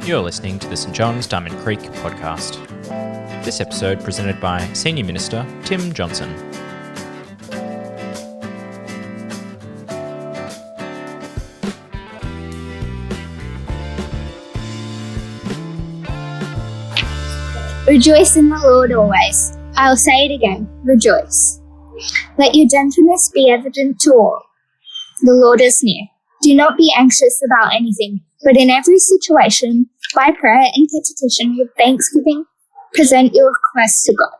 You're listening to the St John's Diamond Creek podcast. This episode presented by Senior Minister Tim Johnson. Rejoice in the Lord always. I'll say it again, rejoice. Let your gentleness be evident to all. The Lord is near. Do not be anxious about anything, but in every situation, by prayer and petition with thanksgiving, present your requests to God.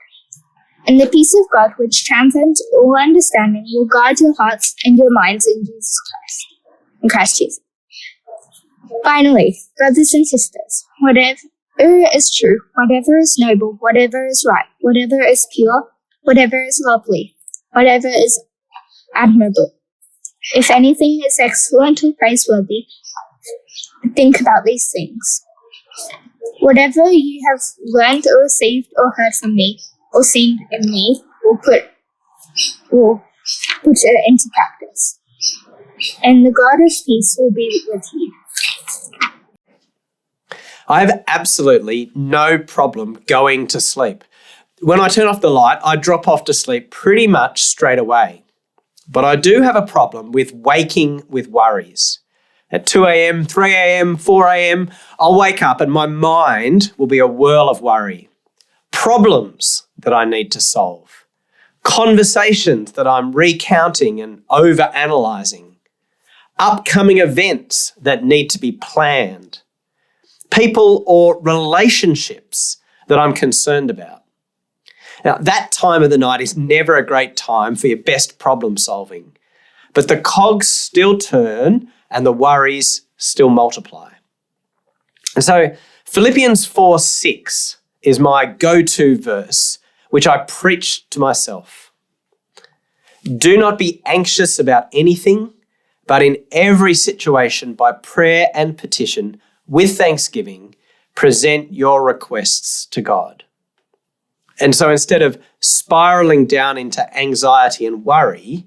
And the peace of God, which transcends all understanding, will guard your hearts and your minds in Jesus Christ. In Christ Jesus. Finally, brothers and sisters, whatever is true, whatever is noble, whatever is right, whatever is pure, whatever is lovely, whatever is admirable, if anything is excellent or praiseworthy, think about these things. Whatever you have learned or received or heard from me or seen in me, will put it into practice. And the God of peace will be with you. I have absolutely no problem going to sleep. When I turn off the light, I drop off to sleep pretty much straight away. But I do have a problem with waking with worries. At 2 a.m., 3 a.m., 4 a.m., I'll wake up and my mind will be a whirl of worry. Problems that I need to solve. Conversations that I'm recounting and overanalyzing. Upcoming events that need to be planned. People or relationships that I'm concerned about. Now, that time of the night is never a great time for your best problem solving, but the cogs still turn and the worries still multiply. And so Philippians 4:6 is my go-to verse, which I preach to myself. Do not be anxious about anything, but in every situation by prayer and petition, with thanksgiving, present your requests to God. And so instead of spiraling down into anxiety and worry,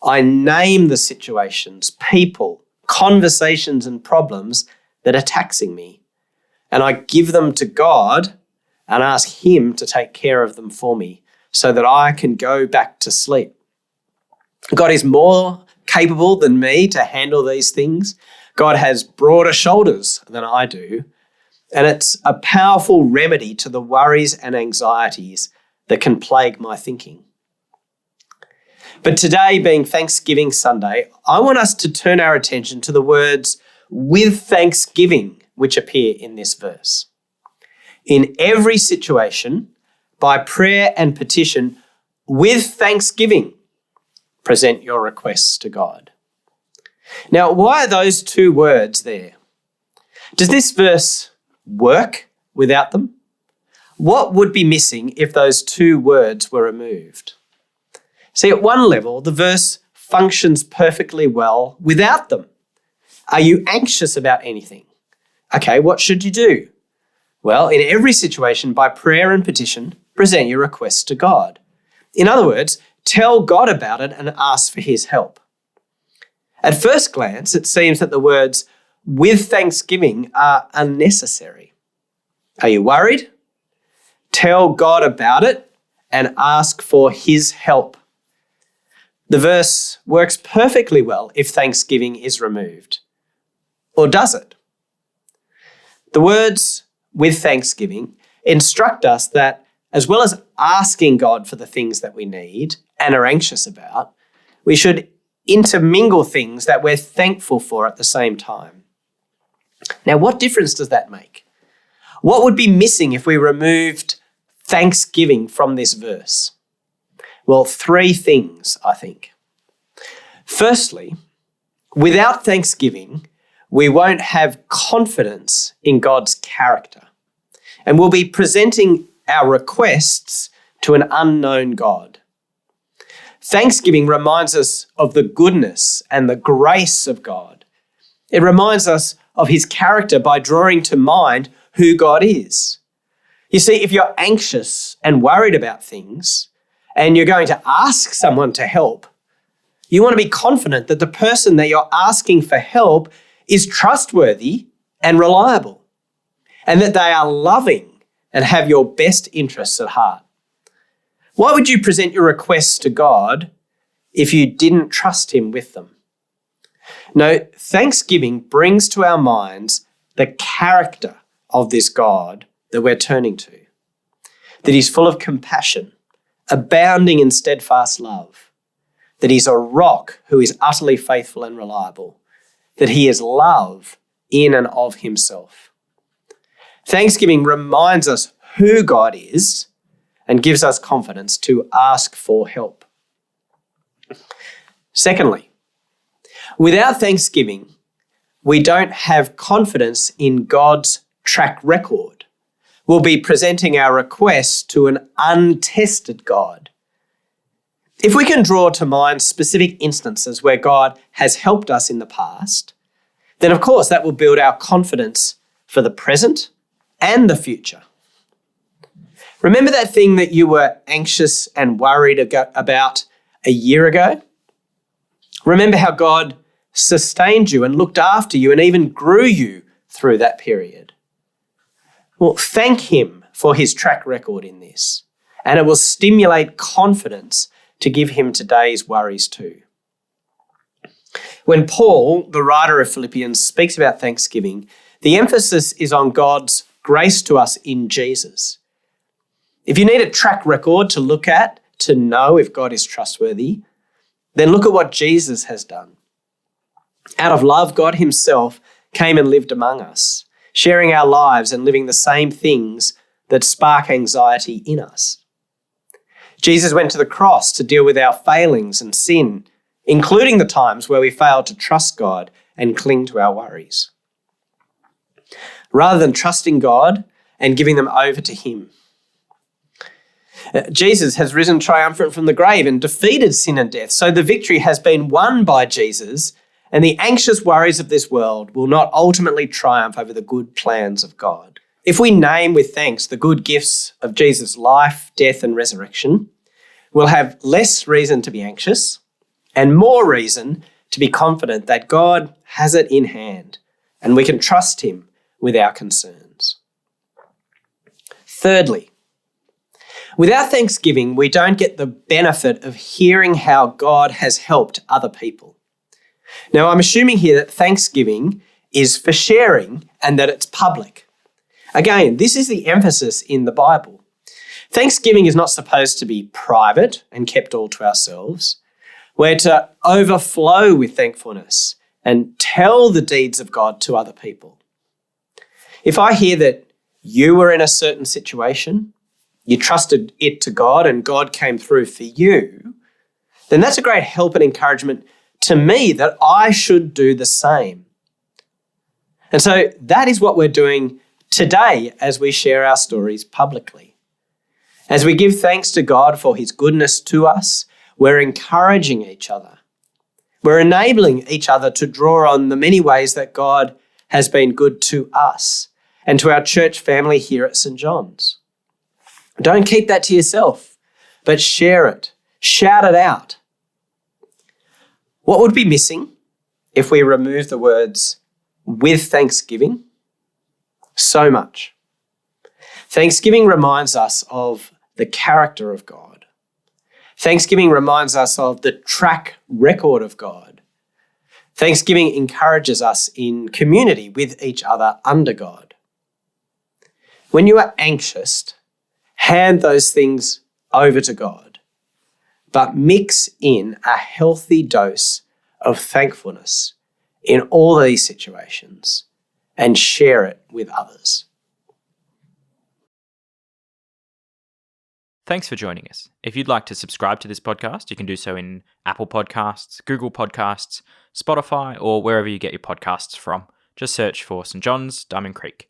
I name the situations, people, conversations and problems that are taxing me. And I give them to God and ask Him to take care of them for me so that I can go back to sleep. God is more capable than me to handle these things. God has broader shoulders than I do, and it's a powerful remedy to the worries and anxieties that can plague my thinking. But today, being Thanksgiving Sunday, I want us to turn our attention to the words "with thanksgiving" which appear in this verse. In every situation, by prayer and petition, with thanksgiving, present your requests to God. Now, why are those two words there? Does this verse work without them? What would be missing if those two words were removed? See, at one level, the verse functions perfectly well without them. Are you anxious about anything? Okay, what should you do? Well, in every situation, by prayer and petition, present your requests to God. In other words, tell God about it and ask for His help. At first glance, it seems that the words "with thanksgiving" are unnecessary. Are you worried? Tell God about it and ask for His help. The verse works perfectly well if thanksgiving is removed. Or does it? The words "with thanksgiving" instruct us that as well as asking God for the things that we need and are anxious about, we should intermingle things that we're thankful for at the same time. Now, what difference does that make? What would be missing if we removed thanksgiving from this verse? Well, three things, I think. Firstly, without thanksgiving, we won't have confidence in God's character, and we'll be presenting our requests to an unknown God. Thanksgiving reminds us of the goodness and the grace of God. It reminds us of His character by drawing to mind who God is. You see, if you're anxious and worried about things and you're going to ask someone to help, you want to be confident that the person that you're asking for help is trustworthy and reliable, and that they are loving and have your best interests at heart. Why would you present your requests to God if you didn't trust him with them? No, thanksgiving brings to our minds the character of this God that we're turning to, that he's full of compassion, abounding in steadfast love, that he's a rock who is utterly faithful and reliable, that he is love in and of himself. Thanksgiving reminds us who God is and gives us confidence to ask for help. Secondly, without thanksgiving, we don't have confidence in God's track record. We'll be presenting our requests to an untested God. If we can draw to mind specific instances where God has helped us in the past, then of course that will build our confidence for the present and the future. Remember that thing that you were anxious and worried about a year ago? Remember how God sustained you and looked after you and even grew you through that period? Well, thank him for his track record in this, and it will stimulate confidence to give him today's worries too. When Paul, the writer of Philippians, speaks about thanksgiving, the emphasis is on God's grace to us in Jesus. If you need a track record to look at to know if God is trustworthy, then look at what Jesus has done. Out of love, God himself came and lived among us, sharing our lives and living the same things that spark anxiety in us. Jesus went to the cross to deal with our failings and sin, including the times where we failed to trust God and cling to our worries. Rather than trusting God and giving them over to him, Jesus has risen triumphant from the grave and defeated sin and death. So the victory has been won by Jesus, and the anxious worries of this world will not ultimately triumph over the good plans of God. If we name with thanks the good gifts of Jesus' life, death, and resurrection, we'll have less reason to be anxious and more reason to be confident that God has it in hand and we can trust him with our concerns. Thirdly, without thanksgiving, we don't get the benefit of hearing how God has helped other people. Now, I'm assuming here that thanksgiving is for sharing and that it's public. Again, this is the emphasis in the Bible. Thanksgiving is not supposed to be private and kept all to ourselves. We're to overflow with thankfulness and tell the deeds of God to other people. If I hear that you were in a certain situation, you trusted it to God and God came through for you, then that's a great help and encouragement to me that I should do the same. And so that is what we're doing today as we share our stories publicly. As we give thanks to God for his goodness to us, we're encouraging each other. We're enabling each other to draw on the many ways that God has been good to us and to our church family here at St. John's. Don't keep that to yourself, but share it. Shout it out. What would be missing if we remove the words with thanksgiving? So much. Thanksgiving reminds us of the character of God. Thanksgiving reminds us of the track record of God. Thanksgiving encourages us in community with each other under God. When you are anxious, hand those things over to God, but mix in a healthy dose of thankfulness in all these situations and share it with others. Thanks for joining us. If you'd like to subscribe to this podcast, you can do so in Apple Podcasts, Google Podcasts, Spotify, or wherever you get your podcasts from. Just search for St. John's, Diamond Creek.